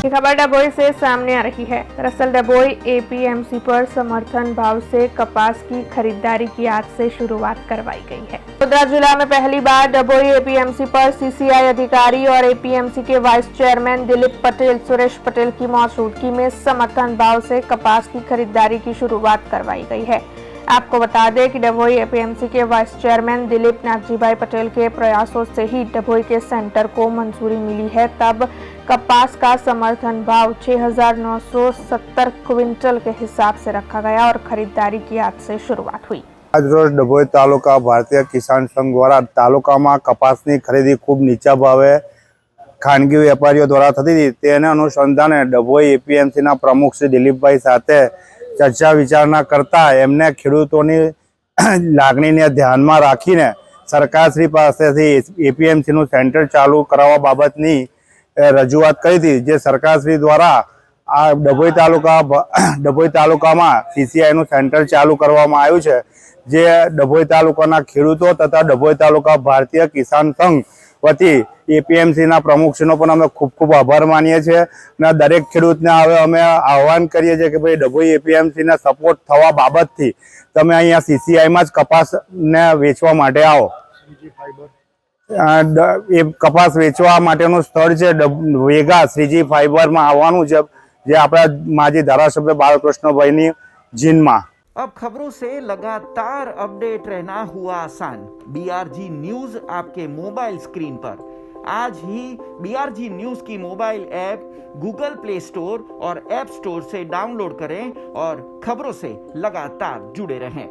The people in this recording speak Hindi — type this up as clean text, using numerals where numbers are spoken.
ये खबर डभोई से सामने आ रही है। दरअसल डभोई एपीएमसी पर समर्थन भाव से कपास की खरीदारी की आज से शुरुआत करवाई गई है। गोड्डा जिला में पहली बार डभोई एपीएमसी पर सीसीआई अधिकारी और एपीएमसी के वाइस चेयरमैन दिलीप पटेल सुरेश पटेल की मौजूदगी में समर्थन भाव से कपास की खरीदारी की शुरुआत करवाई गई है। आपको बता दें कि डभोई एपीएमसी के वाइस चेयरमैन दिलीप नागजीभाई पटेल के प्रयासों से ही डभोई के सेंटर को मंजूरी मिली है। तब कपास का समर्थन भाव 6,970 क्विंटल के हिसाब से रखा गया और खरीदारी की आज से शुरुआत हुई। आज रोज डभोई तालुका भारतीय किसान संघ द्वारा तालुका में कपासनी खरीदी खूब नीचा भावे खानगी वेपारीओ द्वारा थती थी। तेने अनुसंधाने डभोई एपीएमसी ना प्रमुख श्री दिलीपभाई साथे चर्चा विचारणा करता एमने खेडूतोनी लागणीने ध्यानमां राखीने सरकारश्री पासेथी एपीएमसी નું સેન્ટર ચાલુ કરાવવા બાબતની રજૂઆત કરી હતી, જે સરકારશ્રી દ્વારા આ ડભોઈ તાલુકામાં સીસીઆઈ નું સેન્ટર ચાલુ કરવામાં આવ્યું છે, જે ડભોઈ તાલુકાના ખેડૂતો તથા ડભોઈ તાલુકા ભારતીય કિસાન સંઘ વતી एपीएमसी ना प्रमुखश्रीनो पण अमे खूब खूब आभार मानीए छे અને દરેક ખેડૂતને હવે અમે આહવાન કરીએ છીએ કે ભાઈ ડભોઈ એપીએમસી ને સપોર્ટ થવા બાબતથી તમે અહીંયા સીસીઆઈ માં જ કપાસને વેચવા માટે આવો। એ કપાસ વેચવા માટેનું સ્થળ છે વેગા શ્રીજી ફાઈબર માં આવવાનું છે, જે આપણા માજી ધારાસભ્ય બાલકૃષ્ણભાઈની જીનમાં। अब खबरों से लगातार अपडेट रहना हुआ आसान। बीआरजी न्यूज आपके मोबाइल स्क्रीन पर। आज ही बीआरजी न्यूज की mobile app Google play store और ऐप स्टोर से डाउनलोड करें और खबरों से लगातार जुड़े रहें।